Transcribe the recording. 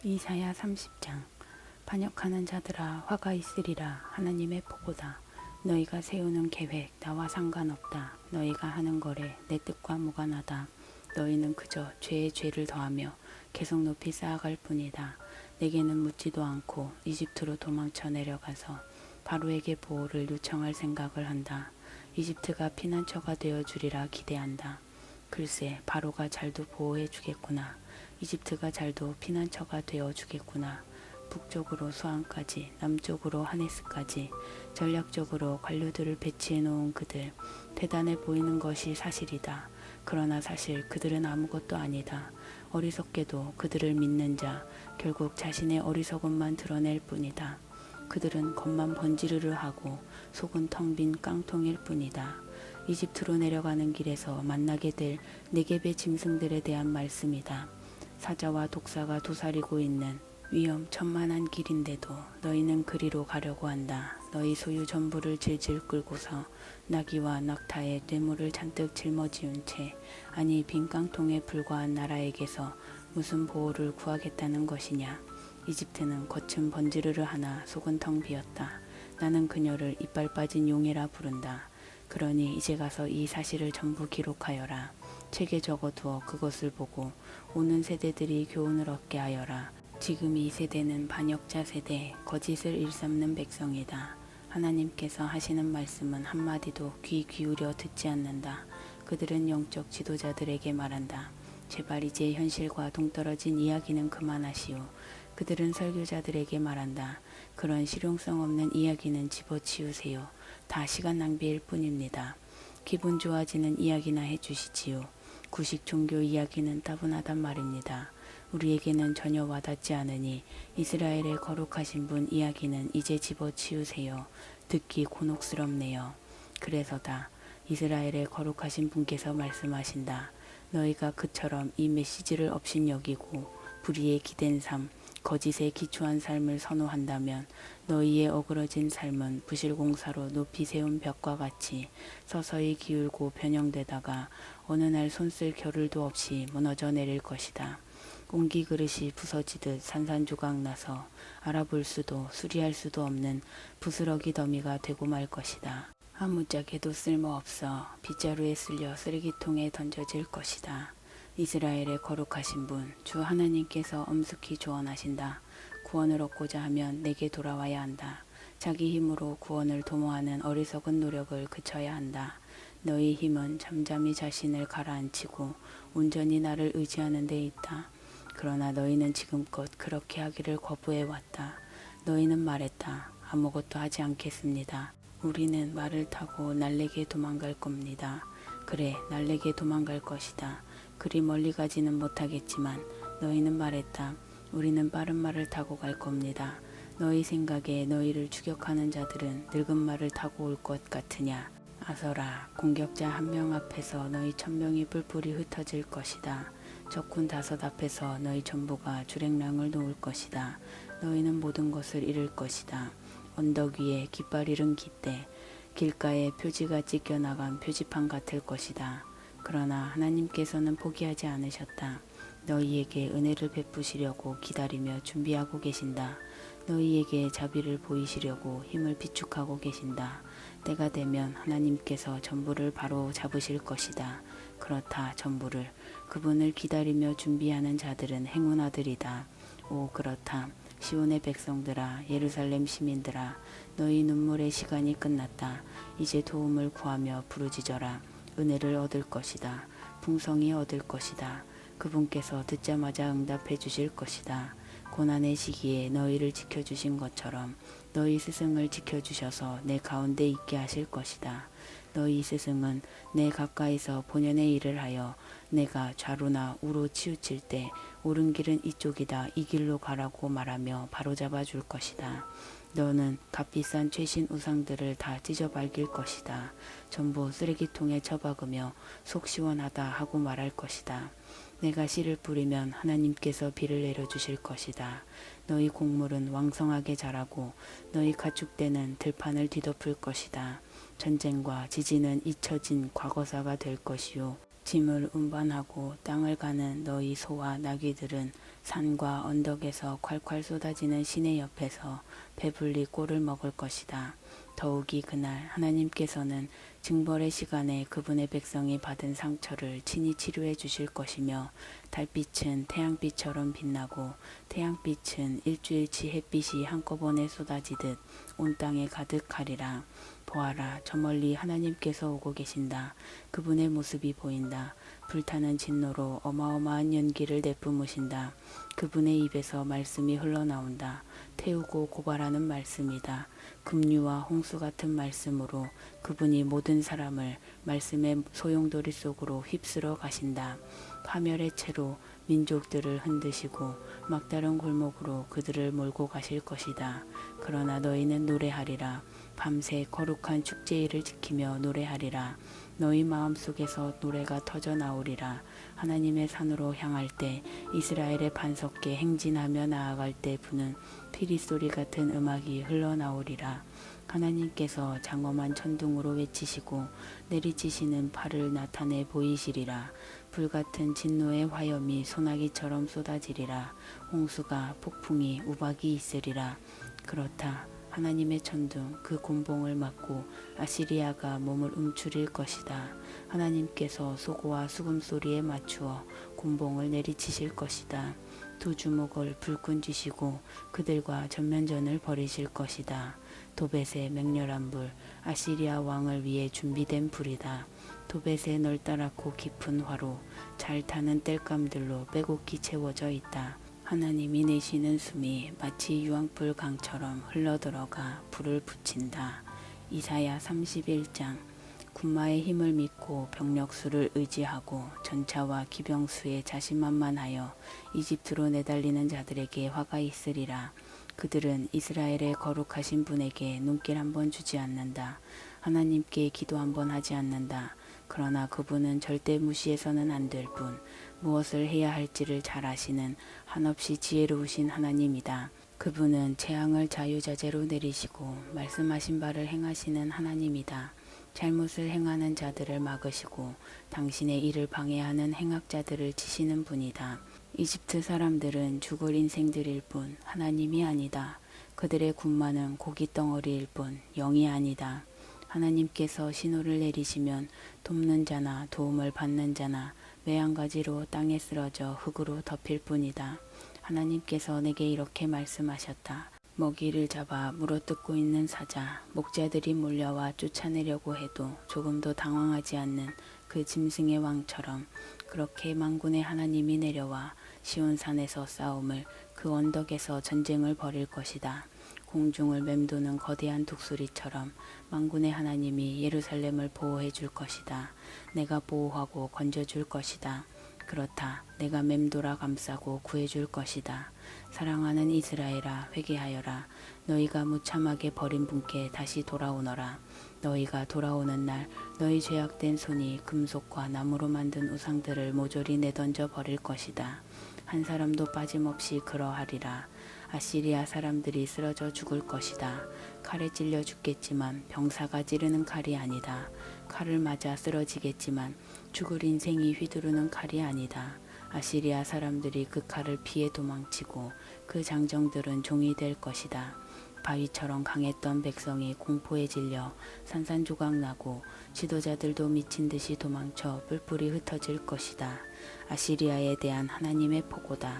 이사야 30장. 반역하는 자들아 화가 있으리라. 하나님의 보고다. 너희가 세우는 계획 나와 상관없다. 너희가 하는 거래 내 뜻과 무관하다. 너희는 그저 죄에 죄를 더하며 계속 높이 쌓아갈 뿐이다. 내게는 묻지도 않고 이집트로 도망쳐 내려가서 바로에게 보호를 요청할 생각을 한다. 이집트가 피난처가 되어 주리라 기대한다. 글쎄 바로가 잘도 보호해 주겠구나. 이집트가 잘도 피난처가 되어 주겠구나. 북쪽으로 수안까지 남쪽으로 하네스까지 전략적으로 관료들을 배치해 놓은 그들. 대단해 보이는 것이 사실이다. 그러나 사실 그들은 아무것도 아니다. 어리석게도 그들을 믿는 자 결국 자신의 어리석음만 드러낼 뿐이다. 그들은 겉만 번지르르 하고 속은 텅 빈 깡통일 뿐이다. 이집트로 내려가는 길에서 만나게 될 네겝의 짐승들에 대한 말씀이다. 사자와 독사가 도사리고 있는 위험천만한 길인데도 너희는 그리로 가려고 한다. 너희 소유 전부를 질질 끌고서 나귀와 낙타의 뇌물을 잔뜩 짊어지운 채 아니 빈 깡통에 불과한 나라에게서 무슨 보호를 구하겠다는 것이냐. 이집트는 겉은 번지르르 하나 속은 텅 비었다. 나는 그녀를 이빨 빠진 용이라 부른다. 그러니 이제 가서 이 사실을 전부 기록하여라. 책에 적어두어 그것을 보고 오는 세대들이 교훈을 얻게 하여라. 지금 이 세대는 반역자 세대, 거짓을 일삼는 백성이다. 하나님께서 하시는 말씀은 한마디도 귀 기울여 듣지 않는다. 그들은 영적 지도자들에게 말한다. 제발 이제 현실과 동떨어진 이야기는 그만하시오. 그들은 설교자들에게 말한다. 그런 실용성 없는 이야기는 집어치우세요. 다 시간 낭비일 뿐입니다. 기분 좋아지는 이야기나 해주시지요. 구식 종교 이야기는 따분하단 말입니다. 우리에게는 전혀 와닿지 않으니 이스라엘의 거룩하신 분 이야기는 이제 집어치우세요. 듣기 곤혹스럽네요. 그래서다. 이스라엘의 거룩하신 분께서 말씀하신다. 너희가 그처럼 이 메시지를 업신여기고 불의에 기댄 삶, 거짓에 기초한 삶을 선호한다면 너희의 어그러진 삶은 부실공사로 높이 세운 벽과 같이 서서히 기울고 변형되다가 어느 날 손쓸 겨를도 없이 무너져 내릴 것이다. 공기 그릇이 부서지듯 산산조각 나서 알아볼 수도 수리할 수도 없는 부스러기 더미가 되고 말 것이다. 아무짝에도 쓸모없어 빗자루에 쓸려 쓰레기통에 던져질 것이다. 이스라엘의 거룩하신 분, 주 하나님께서 엄숙히 조언하신다. 구원을 얻고자 하면 내게 돌아와야 한다. 자기 힘으로 구원을 도모하는 어리석은 노력을 그쳐야 한다. 너희 힘은 잠잠히 자신을 가라앉히고 온전히 나를 의지하는 데 있다. 그러나 너희는 지금껏 그렇게 하기를 거부해왔다. 너희는 말했다. 아무것도 하지 않겠습니다. 우리는 말을 타고 날래게 도망갈 겁니다. 그래, 날래게 도망갈 것이다. 그리 멀리 가지는 못하겠지만 너희는 말했다. 우리는 빠른 말을 타고 갈 겁니다. 너희 생각에 너희를 추격하는 자들은 늙은 말을 타고 올 것 같으냐. 아서라, 공격자 한 명 앞에서 너희 1000명이 뿔뿔이 흩어질 것이다. 적군 5 앞에서 너희 전부가 주랭랑을 놓을 것이다. 너희는 모든 것을 잃을 것이다. 언덕 위에 깃발 잃은 깃대, 길가에 표지가 찢겨나간 표지판 같을 것이다. 그러나 하나님께서는 포기하지 않으셨다. 너희에게 은혜를 베푸시려고 기다리며 준비하고 계신다. 너희에게 자비를 보이시려고 힘을 비축하고 계신다. 때가 되면 하나님께서 전부를 바로 잡으실 것이다. 그렇다, 전부를. 그분을 기다리며 준비하는 자들은 행운아들이다. 오, 그렇다. 시온의 백성들아, 예루살렘 시민들아, 너희 눈물의 시간이 끝났다. 이제 도움을 구하며 부르짖어라. 은혜를 얻을 것이다. 풍성히 얻을 것이다. 그분께서 듣자마자 응답해 주실 것이다. 고난의 시기에 너희를 지켜주신 것처럼 너희 스승을 지켜주셔서 내 가운데 있게 하실 것이다. 너희 스승은 내 가까이서 본연의 일을 하여 내가 좌로나 우로 치우칠 때 옳은 길은 이쪽이다, 이 길로 가라고 말하며 바로잡아 줄 것이다. 너는 값비싼 최신 우상들을 다 찢어발길 것이다. 전부 쓰레기통에 처박으며 속 시원하다 하고 말할 것이다. 내가 씨를 뿌리면 하나님께서 비를 내려주실 것이다. 너희 곡물은 왕성하게 자라고 너희 가축대는 들판을 뒤덮을 것이다. 전쟁과 지진은 잊혀진 과거사가 될 것이요. 짐을 운반하고 땅을 가는 너희 소와 나귀들은 산과 언덕에서 콸콸 쏟아지는 시내 옆에서 배불리 꼴을 먹을 것이다. 더욱이 그날 하나님께서는 징벌의 시간에 그분의 백성이 받은 상처를 친히 치료해 주실 것이며 달빛은 태양빛처럼 빛나고 태양빛은 일주일치 햇빛이 한꺼번에 쏟아지듯 온 땅에 가득하리라. 보아라, 저 멀리 하나님께서 오고 계신다. 그분의 모습이 보인다. 불타는 진노로 어마어마한 연기를 내뿜으신다. 그분의 입에서 말씀이 흘러나온다. 태우고 고발하는 말씀이다. 급류와 홍수 같은 말씀으로 그분이 모든 사람을 말씀의 소용돌이 속으로 휩쓸어 가신다. 파멸의 채로 민족들을 흔드시고 막다른 골목으로 그들을 몰고 가실 것이다. 그러나 너희는 노래하리라. 밤새 거룩한 축제일을 지키며 노래하리라. 너희 마음속에서 노래가 터져 나오리라. 하나님의 산으로 향할 때 이스라엘의 반석께 행진하며 나아갈 때 부는 피리소리 같은 음악이 흘러나오리라. 하나님께서 장엄한 천둥으로 외치시고 내리치시는 팔을 나타내 보이시리라. 불같은 진노의 화염이 소나기처럼 쏟아지리라. 홍수가 폭풍이 우박이 있으리라. 그렇다. 하나님의 천둥 그 곤봉을 맞고 아시리아가 몸을 움츠릴 것이다. 하나님께서 소고와 수금소리에 맞추어 곤봉을 내리치실 것이다. 두 주먹을 불끈 쥐시고 그들과 전면전을 벌이실 것이다. 도벳의 맹렬한 불, 아시리아 왕을 위해 준비된 불이다. 도벳의 넓다랗고 깊은 화로, 잘 타는 땔감들로 빼곡히 채워져 있다. 하나님이 내쉬는 숨이 마치 유황불 강처럼 흘러들어가 불을 붙인다. 이사야 31장. 군마의 힘을 믿고 병력수를 의지하고 전차와 기병수에 자신만만하여 이집트로 내달리는 자들에게 화가 있으리라. 그들은 이스라엘의 거룩하신 분에게 눈길 한번 주지 않는다. 하나님께 기도 한번 하지 않는다. 그러나 그분은 절대 무시해서는 안 될 분, 무엇을 해야 할지를 잘 아시는 한없이 지혜로우신 하나님이다. 그분은 재앙을 자유자재로 내리시고 말씀하신 바를 행하시는 하나님이다. 잘못을 행하는 자들을 막으시고 당신의 일을 방해하는 행악자들을 치시는 분이다. 이집트 사람들은 죽을 인생들일 뿐 하나님이 아니다. 그들의 군마는 고깃덩어리일 뿐 영이 아니다. 하나님께서 신호를 내리시면 돕는 자나 도움을 받는 자나 매한가지로 땅에 쓰러져 흙으로 덮일 뿐이다. 하나님께서 내게 이렇게 말씀하셨다. 먹이를 잡아 물어뜯고 있는 사자, 목자들이 몰려와 쫓아내려고 해도 조금도 당황하지 않는 그 짐승의 왕처럼 그렇게 만군의 하나님이 내려와 시온산에서 싸움을, 그 언덕에서 전쟁을 벌일 것이다. 공중을 맴도는 거대한 독수리처럼 만군의 하나님이 예루살렘을 보호해 줄 것이다. 내가 보호하고 건져줄 것이다. 그렇다. 내가 맴돌아 감싸고 구해줄 것이다. 사랑하는 이스라엘아, 회개하여라. 너희가 무참하게 버린 분께 다시 돌아오너라. 너희가 돌아오는 날 너희 죄악된 손이 금속과 나무로 만든 우상들을 모조리 내던져 버릴 것이다. 한 사람도 빠짐없이 그러하리라. 아시리아 사람들이 쓰러져 죽을 것이다. 칼에 찔려 죽겠지만 병사가 찌르는 칼이 아니다. 칼을 맞아 쓰러지겠지만 죽을 인생이 휘두르는 칼이 아니다. 아시리아 사람들이 그 칼을 피해 도망치고 그 장정들은 종이 될 것이다. 바위처럼 강했던 백성이 공포에 질려 산산조각 나고 지도자들도 미친 듯이 도망쳐 뿔뿔이 흩어질 것이다. 아시리아에 대한 하나님의 포고다.